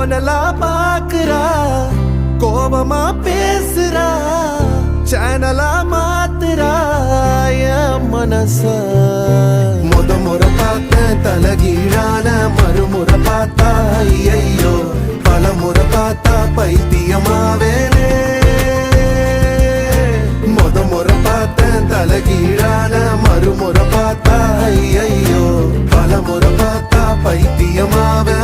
கோணலா பாக்குறா, கோபமா பேசுறா, சேனலா மாத்துறா என் மனச. முறை பார்த்த தலகீழான மறுமுறை பார்த்தா ஐயோ, பல முறை பார்த்தா பைத்தியமாவேனே. முறை பார்த்த தலகீழான மறுமுறை பார்த்தா ஐயோ, பல முறை பார்த்தா பைத்தியமாவே.